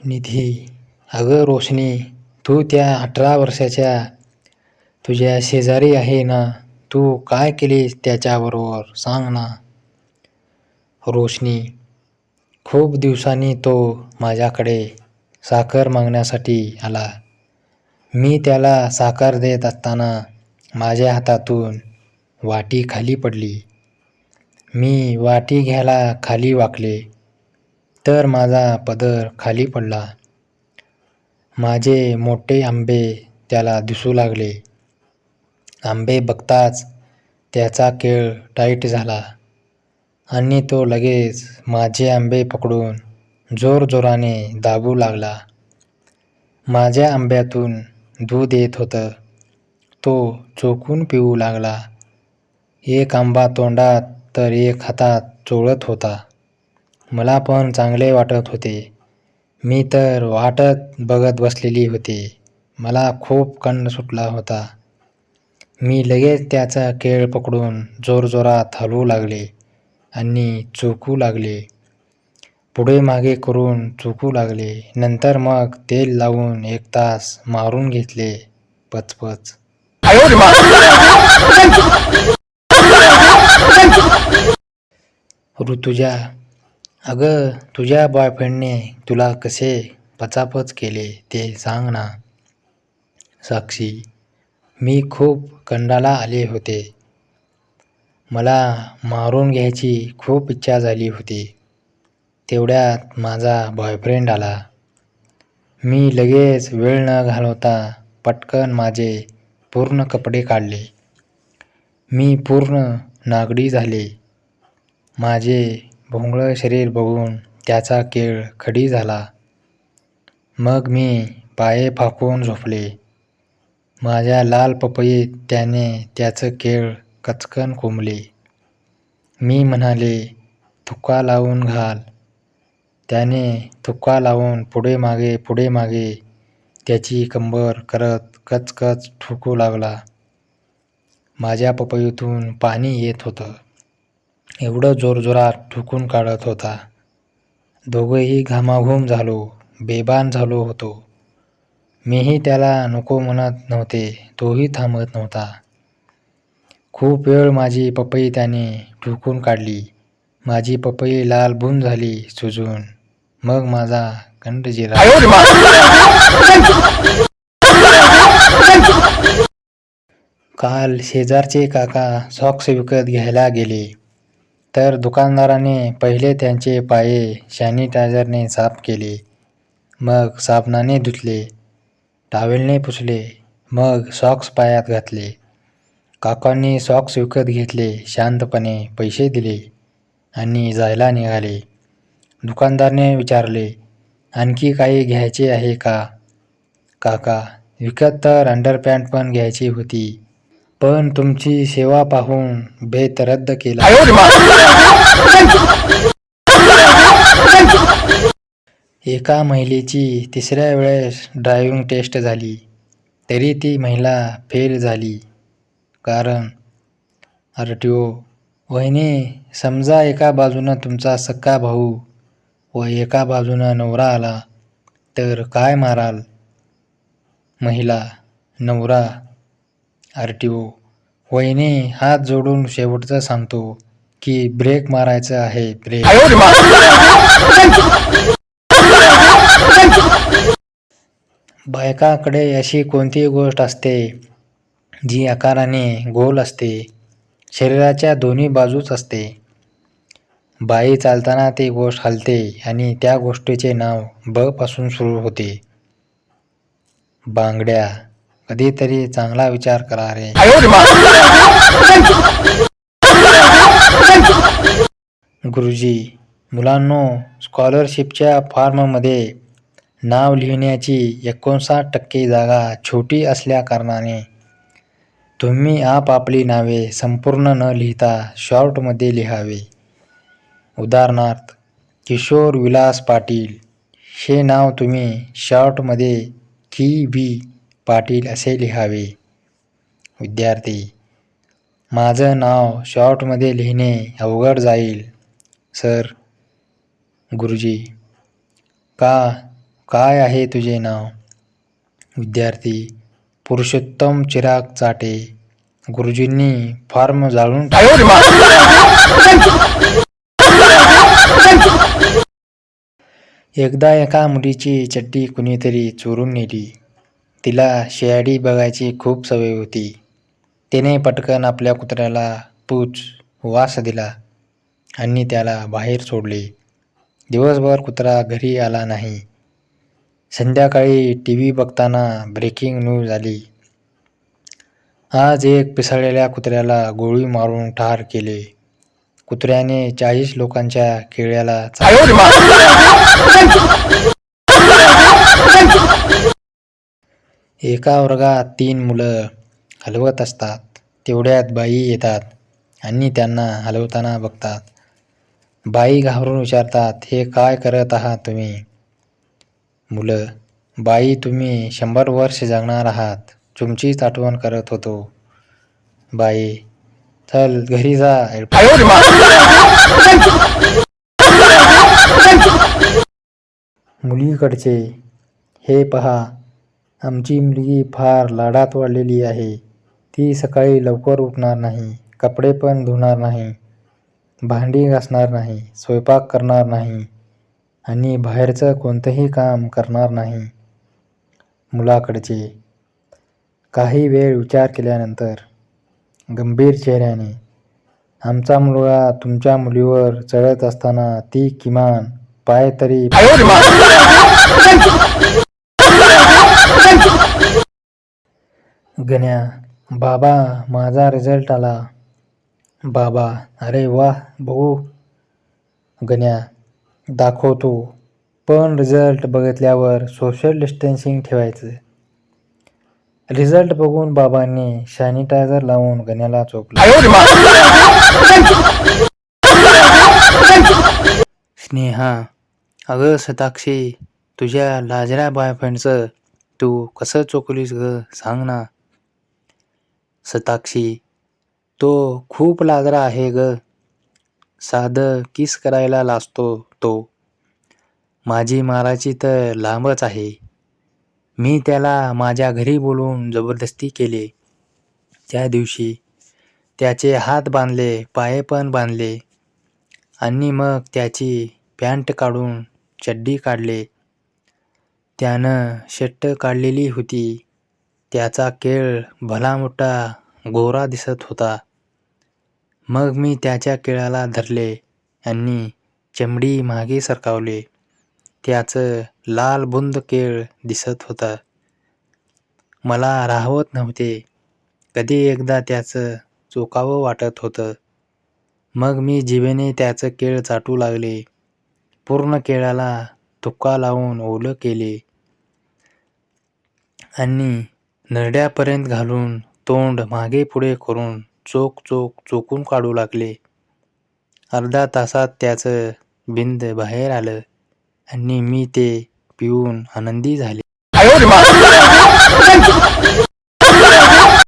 निधी. अगं रोशनी, तू त्या 18 वर्षाच्या तुझ्या शेजारी आहे ना? तू काय केलीस त्याच्याबरोबर सांग ना. रोशनी. खूप दिवसांनी तो माझ्याकडे साखर मागण्यासाठी आला. मी त्याला साखर देत असताना माझ्या हातातून वाटी खाली पडली. मी वाटी घ्यायला खाली वाकले तर माझा पदर खाली पडला. माझे मोठे आंबे त्याला दिसू लागले. आंबे बघताच त्याचा केळ टाईट झाला आणि तो लगेच माझे आंबे पकडून जोरजोराने दाबू लागला. माझ्या आंब्यातून दूध येत होतं. तो चोखून पिऊ लागला. एक आंबा तोंडात तर एक हातात चोळत होता. मला पण चांगले वाटत होते. मी तर वाटत बघत बसलेली होते. मला खूप कंठ सुटला होता. मी लगेच त्याचा केळ पकडून जोरजोरात हलवू लागले आणि चोखू लागले. पुढे मागे करून चोखू लागले. नंतर मग तेल लावून 1 तास मारून घेतले. पचपच. ऋतुजा. अगं तुझ्या बॉयफ्रेंडने तुला कसे पचापच केले ते सांग ना. साक्षी. मी खूप कंटाळा आले होते. मला मारून घ्यायची खूप इच्छा झाली होती. तेवढ्यात माझा बॉयफ्रेंड आला. मी लगेच वेळ न घालवता पटकन माझे पूर्ण कपडे काढले. मी पूर्ण नागडी झाले. माझे भोंगळं शरीर बघून त्याचा केळ खडी झाला. मग मी पाय फाकून झोपले. माझ्या लाल पपईत त्याने त्याचं केळ कचकन कोंबले. मी म्हणाले, थुक्का लावून घाल. त्याने थुक्का लावून पुढे मागे त्याची कंबर करत कचकच ठोकू लागला. माझ्या पपईतून पाणी येत होतं. एवढं जोरजोरात ठोकून काढत होता. दोघंही घामाघूम झालो. बेभान झालो होतो. मीही त्याला नको म्हणत नव्हते. तोही थांबत नव्हता. खूप वेळ माझी पपई त्याने ठोकून काढली. माझी पपई लालबुंद झाली सुजून. मग माझा कंठ जिरा. काल शेजारचे काका सॉक्स विकत घ्यायला गेले तर दुकानदाराने पहिले त्यांचे पाय सॅनिटायझरने साफ केले. मग साबणाने धुतले. टॉवेलने पुसले. मग सॉक्स पायात घातले. काकांनी सॉक्स विकत घेतले. शांतपणे पैसे दिले आणि जायला निघाले. दुकानदाराने विचारले, आणखी काही घ्यायचे आहे का? काका. विकत तर अंडरपॅन्ट पण घ्यायची होती. पण तुमची सेवा पाहून बेत रद्द केला. एका महिलेची 3ऱ्या वेळेस ड्रायव्हिंग टेस्ट झाली तरी ती महिला फेल झाली. कारण RTO. वहिनी, समजा एका बाजूनं तुमचा सख्खा भाऊ व एका बाजूनं नवरा आला तर काय माराल? महिला. नवरा. RTO. वहिनी, हात जोडून शेवटचं सांगतो की ब्रेक मारायचं आहे. ब्रेक. बायकाकडे अशी कोणती गोष्ट असते जी आकाराने गोल असते, शरीराच्या दोन्ही बाजूस असते? बाई चालताना ती गोष्ट हलते आणि त्या गोष्टीचे नाव ब पासून सुरू होते. बांगड्या. कधीतरी चांगला विचार करा रे. गुरुजी. मुलांनो, स्कॉलरशिपच्या फॉर्ममध्ये नाव लिहिण्याची 59% जागा छोटी असल्याकारणाने तुम्ही आपापली नावे संपूर्ण न लिहिता शॉर्टमध्ये लिहावे. उदाहरणार्थ, किशोर विलास पाटील हे नाव तुम्ही शॉर्टमध्ये KV पाटील असे लिहावे. विद्यार्थी. माझं नाव शॉर्टमध्ये लिहिणे अवघड जाईल सर, गुरुजी, काय आहे तुझे नाव? विद्यार्थी, पुरुषोत्तम चिराग चाटे. गुरुजींनी फॉर्म जाळून एकदा एका मुलीची चड्डी कुणीतरी चोरून नेली. तिला शेयाडी बघायची खूप सवय होती. तिने पटकन आपल्या कुत्र्याला पूच वास दिला आणि त्याला बाहेर सोडले. दिवसभर कुत्रा घरी आला नाही. संध्याकाळी टीव्ही बघताना ब्रेकिंग न्यूज आली. आज एक पिसाळलेल्या कुत्र्याला गोळी मारून ठार केले. कुत्र्याने 40 लोकांच्या केळ्याला एका वर्गात 3 मुलं हलवत असतात. तेवढ्यात बाई येतात आणि त्यांना हलवताना बघतात. बाई घाबरून विचारतात, हे काय करत आहात तुम्ही? मुलं, बाई, तुम्ही 100 वर्ष जगणार आहात, तुमचीच आठवण करत होतो. बाई, चल घरी जा. मुलीकडचे, हे पहा, आमची मुलगी फार लाडात वाढलेली आहे. ती सकाळी लवकर उठणार नाही, कपडे पण धुणार नाही, भांडी घासणार नाही, स्वयंपाक करणार नाही आणि बाहेरचं कोणतंही काम करणार नाही. मुलाकडचे, काही वेळ विचार केल्यानंतर गंभीर चेहऱ्याने, आमचा मुलगा तुमच्या मुलीवर चढत असताना ती किमान पाय तरी गण्या, बाबा, माझा रिझल्ट आला. बाबा, अरे वा, बघू. गण्या, दाखवतो, पण रिझल्ट बघितल्यावर सोशल डिस्टन्सिंग ठेवायचं. रिझल्ट बघून बाबांनी सॅनिटायझर लावून गण्याला चोपलं. स्नेहा, अगं शताक्षी, तुझ्या लाजऱ्या बॉयफ्रेंडचं तू कसं चोकलीस ग, सांग ना. शताक्षी, तो खूप लाजरा आहे ग. साधं किस करायला लाजतो तो. माझी मारायची तर लांबच आहे. मी त्याला माझ्या घरी बोलवून जबरदस्ती केली. त्या दिवशी त्याचे हात बांधले, पाय पण बांधले आणि मग त्याची पॅन्ट काढून चड्डी काढले. त्यानं शर्ट काढलेली होती. त्याचा केळ भला मोठा गोरा दिसत होता. मग मी त्याच्या केळाला धरले आणि चमडी मागे सरकावले. त्याचं लाल बुंद केळ दिसत होतं. मला राहवत नव्हते. कधी एकदा त्याचं चोकावं वाटत होतं. मग मी जिभेने त्याचं केळ चाटू लागले. पूर्ण केळाला तुक्का लावून ओलं केले आणि नरड्यापर्यंत घालून तोंड मागे पुढे करून चोकून काढू लागले. अर्ध्या तासात त्याचं बिंद बाहेर आलं आणि मी ते पिऊन आनंदी झाले.